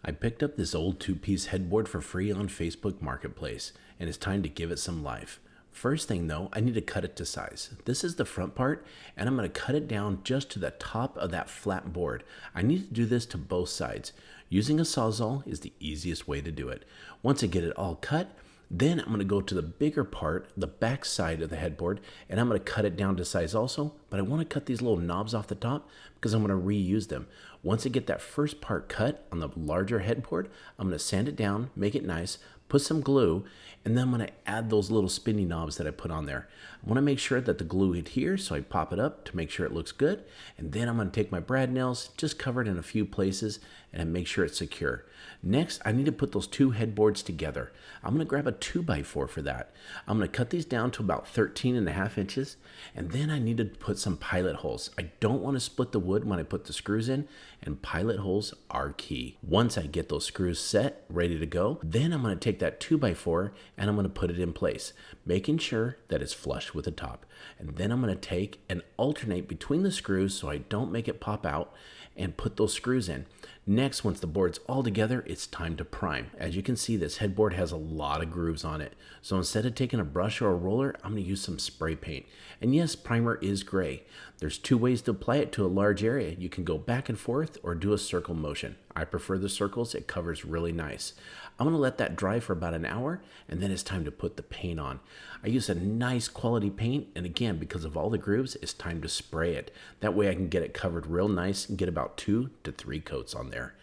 I picked up this old two-piece headboard for free on Facebook Marketplace, and it's time to give it some life. First thing though, I need to cut it to size. This is the front part, and I'm going to cut it down just to the top of that flat board. I need to do this to both sides. Using a Sawzall is the easiest way to do it. Once I get it all cut, then I'm going to go to the bigger part, the back side of the headboard, and I'm going to cut it down to size also, but I want to cut these little knobs off the top because I'm going to reuse them. Once I get that first part cut on the larger headboard, I'm going to sand it down, make it nice, put some glue, and then I'm going to add those little spinny knobs that I put on there. I want to make sure that the glue adheres, so I pop it up to make sure it looks good, and then I'm going to take my brad nails, just cover it in a few places, and make sure it's secure. Next, I need to put those two headboards together. I'm going to grab a 2x4 for that. I'm going to cut these down to about 13.5 inches, and then I need to put some pilot holes. I don't want to split the wood when I put the screws in, and pilot holes are key. Once I get those screws set, ready to go, then I'm going to take that 2x4 and I'm going to put it in place, making sure that it's flush with the top. And then I'm going to take and alternate between the screws so I don't make it pop out, and put those screws in. Next, once the board's all together, it's time to prime. As you can see, this headboard has a lot of grooves on it. So instead of taking a brush or a roller, I'm going to use some spray paint. And yes, primer is gray. There's two ways to apply it to a large area. You can go back and forth or do a circle motion. I prefer the circles, it covers really nice. I'm going to let that dry for about an hour, and then it's time to put the paint on. I use a nice quality paint, and again, because of all the grooves, it's time to spray it. That way I can get it covered real nice and get about 2 to 3 coats on there.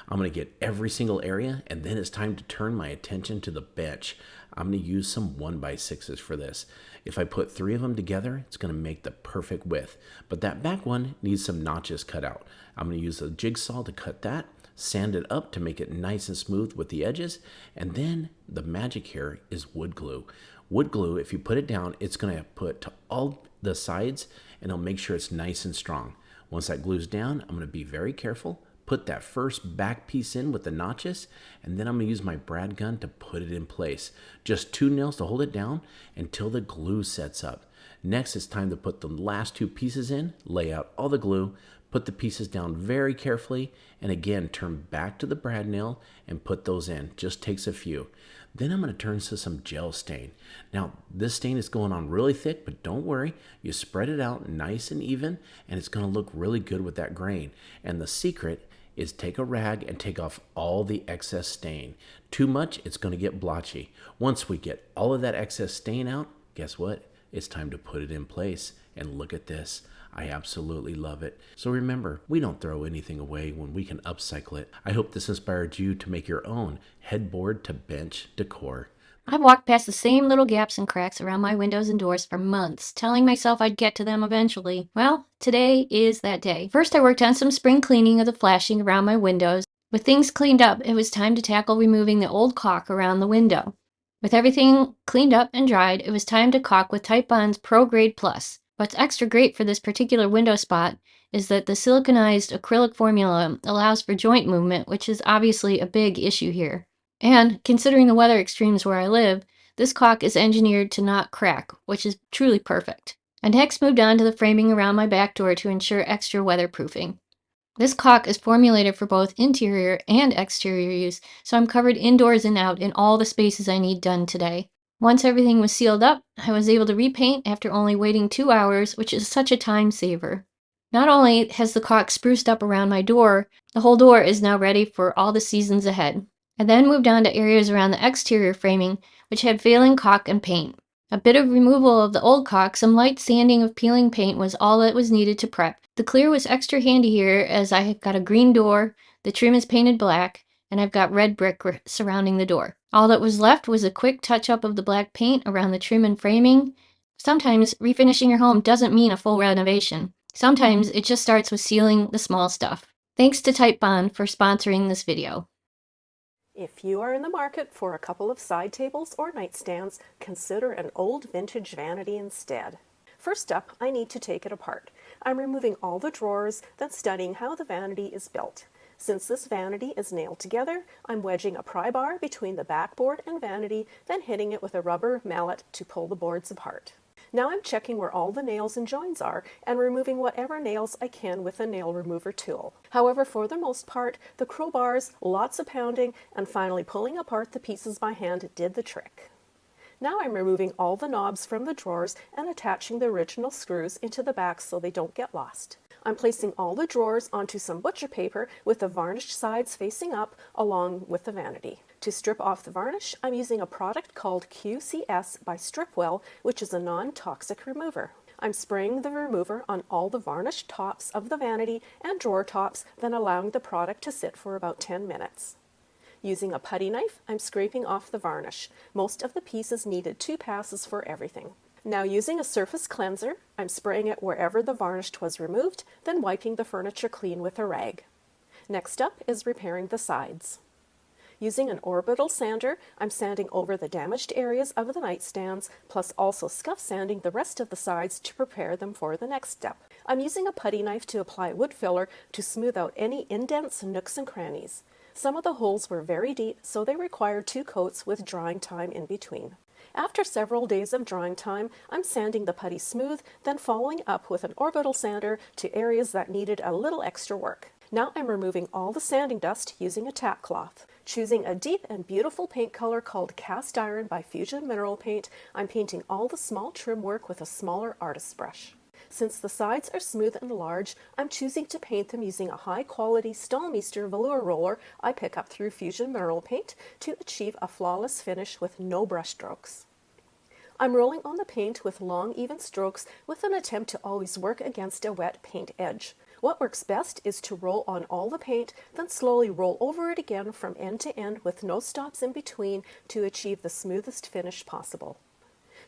I'm going to get every single area, and then it's time to turn my attention to the bench. I'm going to use some 1x6s for this. If I put 3 of them together, it's going to make the perfect width. But that back one needs some notches cut out. I'm going to use a jigsaw to cut that, sand it up to make it nice and smooth with the edges, and then the magic here is wood glue. Wood glue, if you put it down, it's going to put to all the sides, and it'll make sure it's nice and strong. Once that glue's down, I'm going to be very careful, put that first back piece in with the notches, and then I'm going to use my brad gun to put it in place. Just 2 nails to hold it down until the glue sets up. Next, it's time to put the last 2 pieces in, lay out all the glue, put the pieces down very carefully, and again, turn back to the brad nail and put those in. Just takes a few. Then I'm going to turn to some gel stain. Now, this stain is going on really thick, but don't worry. You spread it out nice and even, and it's going to look really good with that grain. And the secret is take a rag and take off all the excess stain. Too much, it's going to get blotchy. Once we get all of that excess stain out, guess what? It's time to put it in place. And look at this. I absolutely love it. So remember, we don't throw anything away when we can upcycle it. I hope this inspired you to make your own headboard to bench decor. I've walked past the same little gaps and cracks around my windows and doors for months, telling myself I'd get to them eventually. Well, today is that day. First, I worked on some spring cleaning of the flashing around my windows. With things cleaned up, it was time to tackle removing the old caulk around the window. With everything cleaned up and dried, it was time to caulk with Type Bond's Pro Grade Plus. What's extra great for this particular window spot is that the siliconized acrylic formula allows for joint movement, which is obviously a big issue here. And considering the weather extremes where I live, this caulk is engineered to not crack, which is truly perfect. I next moved on to the framing around my back door to ensure extra weatherproofing. This caulk is formulated for both interior and exterior use, so I'm covered indoors and out in all the spaces I need done today. Once everything was sealed up, I was able to repaint after only waiting 2 hours, which is such a time saver. Not only has the caulk spruced up around my door, the whole door is now ready for all the seasons ahead. I then moved on to areas around the exterior framing, which had failing caulk and paint. A bit of removal of the old caulk, some light sanding of peeling paint was all that was needed to prep. The clear was extra handy here as I have got a green door, the trim is painted black, and I've got red brick surrounding the door. All that was left was a quick touch-up of the black paint around the trim and framing. Sometimes refinishing your home doesn't mean a full renovation. Sometimes it just starts with sealing the small stuff. Thanks to Type Bond for sponsoring this video. If you are in the market for a couple of side tables or nightstands, consider an old vintage vanity instead. First up, I need to take it apart. I'm removing all the drawers, then studying how the vanity is built. Since this vanity is nailed together, I'm wedging a pry bar between the backboard and vanity, then hitting it with a rubber mallet to pull the boards apart. Now I'm checking where all the nails and joins are and removing whatever nails I can with a nail remover tool. However, for the most part, the crowbars, lots of pounding, and finally pulling apart the pieces by hand did the trick. Now I'm removing all the knobs from the drawers and attaching the original screws into the back so they don't get lost. I'm placing all the drawers onto some butcher paper with the varnished sides facing up along with the vanity. To strip off the varnish, I'm using a product called QCS by Stripwell, which is a non-toxic remover. I'm spraying the remover on all the varnished tops of the vanity and drawer tops, then allowing the product to sit for about 10 minutes. Using a putty knife, I'm scraping off the varnish. Most of the pieces needed 2 passes for everything. Now using a surface cleanser, I'm spraying it wherever the varnish was removed, then wiping the furniture clean with a rag. Next up is repairing the sides. Using an orbital sander, I'm sanding over the damaged areas of the nightstands, plus also scuff sanding the rest of the sides to prepare them for the next step. I'm using a putty knife to apply wood filler to smooth out any indents, nooks, and crannies. Some of the holes were very deep, so they required 2 coats with drying time in between. After several days of drying time, I'm sanding the putty smooth, then following up with an orbital sander to areas that needed a little extra work. Now I'm removing all the sanding dust using a tack cloth. Choosing a deep and beautiful paint color called Cast Iron by Fusion Mineral Paint, I'm painting all the small trim work with a smaller artist's brush. Since the sides are smooth and large, I'm choosing to paint them using a high-quality Stallmeister velour roller I pick up through Fusion Mineral Paint to achieve a flawless finish with no brush strokes. I'm rolling on the paint with long, even strokes with an attempt to always work against a wet paint edge. What works best is to roll on all the paint, then slowly roll over it again from end to end with no stops in between to achieve the smoothest finish possible.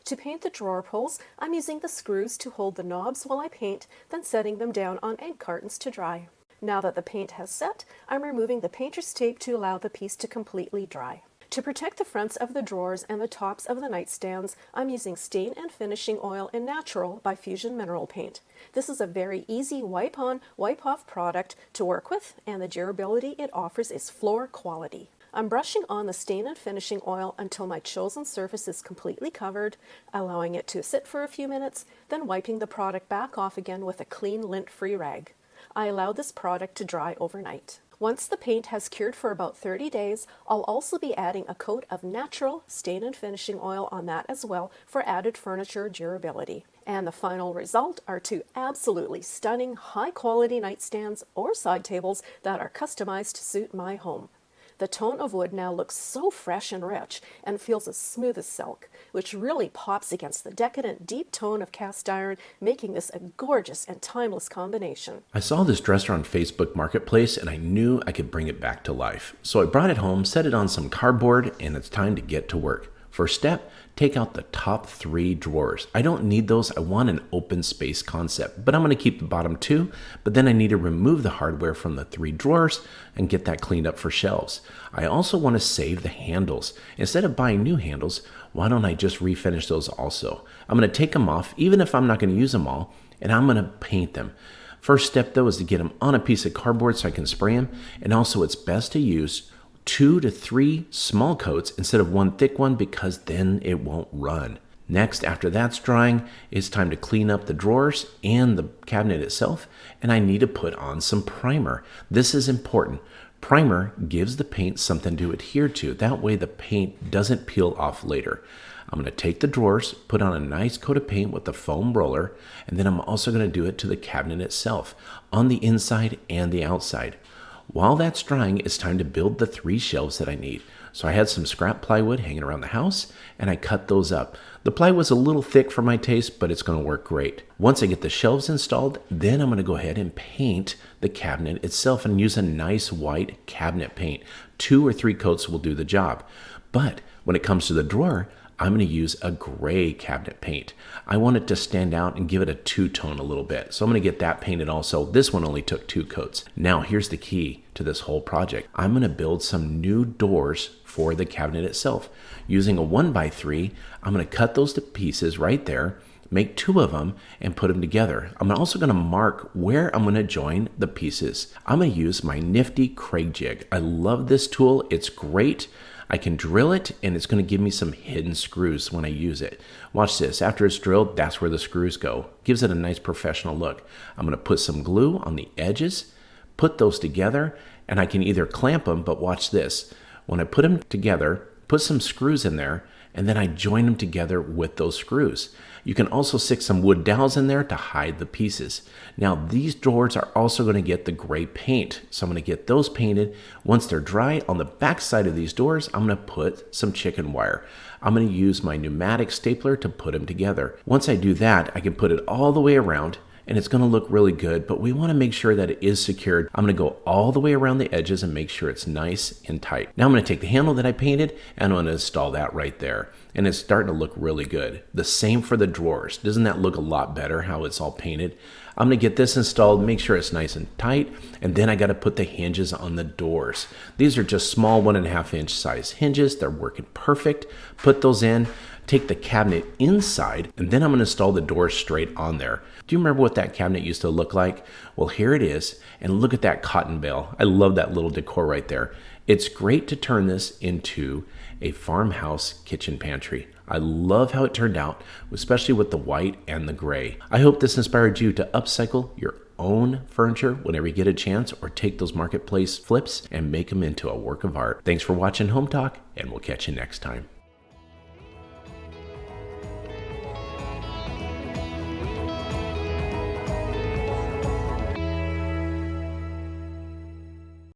To paint the drawer pulls, I'm using the screws to hold the knobs while I paint, then setting them down on egg cartons to dry. Now that the paint has set, I'm removing the painter's tape to allow the piece to completely dry. To protect the fronts of the drawers and the tops of the nightstands, I'm using Stain and Finishing Oil in Natural by Fusion Mineral Paint. This is a very easy wipe-on, wipe-off product to work with, and the durability it offers is floor quality. I'm brushing on the Stain and Finishing Oil until my chosen surface is completely covered, allowing it to sit for a few minutes, then wiping the product back off again with a clean lint-free rag. I allow this product to dry overnight. Once the paint has cured for about 30 days, I'll also be adding a coat of natural Stain and Finishing Oil on that as well for added furniture durability. And the final result are 2 absolutely stunning high-quality nightstands or side tables that are customized to suit my home. The tone of wood now looks so fresh and rich and feels as smooth as silk, which really pops against the decadent deep tone of cast iron, making this a gorgeous and timeless combination. I saw this dresser on Facebook Marketplace and I knew I could bring it back to life. So I brought it home, set it on some cardboard, and it's time to get to work. First step, take out the top 3 drawers. I don't need those. I want an open space concept, but I'm going to keep the bottom 2, but then I need to remove the hardware from the 3 drawers and get that cleaned up for shelves. I also want to save the handles. Instead of buying new handles, why don't I just refinish those also? I'm going to take them off, even if I'm not going to use them all, and I'm going to paint them. First step though is to get them on a piece of cardboard so I can spray them, and also it's best to use 2 to 3 small coats instead of 1 thick one because then it won't run. Next, after that's drying, it's time to clean up the drawers and the cabinet itself, and I need to put on some primer. This is important. Primer gives the paint something to adhere to. That way the paint doesn't peel off later. I'm going to take the drawers, put on a nice coat of paint with a foam roller, and then I'm also going to do it to the cabinet itself, on the inside and the outside. While that's drying, it's time to build the 3 shelves that I need. So I had some scrap plywood hanging around the house, and I cut those up. The plywood's a little thick for my taste, but it's going to work great. Once I get the shelves installed, then I'm going to go ahead and paint the cabinet itself and use a nice white cabinet paint. 2 or 3 coats will do the job. But when it comes to the drawer, I'm going to use a gray cabinet paint. I want it to stand out and give it a 2-tone a little bit. So I'm going to get that painted also. This one only took 2 coats. Now here's the key to this whole project. I'm going to build some new doors for the cabinet itself. Using a 1x3, I'm going to cut those to pieces right there, make 2 of them, and put them together. I'm also going to mark where I'm going to join the pieces. I'm going to use my nifty Craig jig. I love this tool. It's great. I can drill it and it's going to give me some hidden screws when I use it. Watch this. After it's drilled, that's where the screws go. Gives it a nice professional look. I'm going to put some glue on the edges, put those together, and I can either clamp them, but watch this. When I put them together, put some screws in there, and then I join them together with those screws. You can also stick some wood dowels in there to hide the pieces. Now these doors are also going to get the gray paint. So I'm going to get those painted. Once they're dry, on the back side of these doors, I'm going to put some chicken wire. I'm going to use my pneumatic stapler to put them together. Once I do that, I can put it all the way around and it's going to look really good, but we want to make sure that it is secured. I'm going to go all the way around the edges and make sure it's nice and tight. Now I'm going to take the handle that I painted and I'm going to install that right there. And it's starting to look really good. The same for the drawers. Doesn't that look a lot better how it's all painted? I'm going to get this installed, make sure it's nice and tight, and then I got to put the hinges on the doors. These are just small 1.5-inch size hinges. They're working perfect. Put those in. Take the cabinet inside, and then I'm going to install the doors straight on there. Do you remember what that cabinet used to look like? Well, here it is, and look at that cotton bale. I love that little decor right there. It's great to turn this into a farmhouse kitchen pantry. I love how it turned out, especially with the white and the gray. I hope this inspired you to upcycle your own furniture whenever you get a chance, or take those marketplace flips and make them into a work of art. Thanks for watching Home Talk, and we'll catch you next time.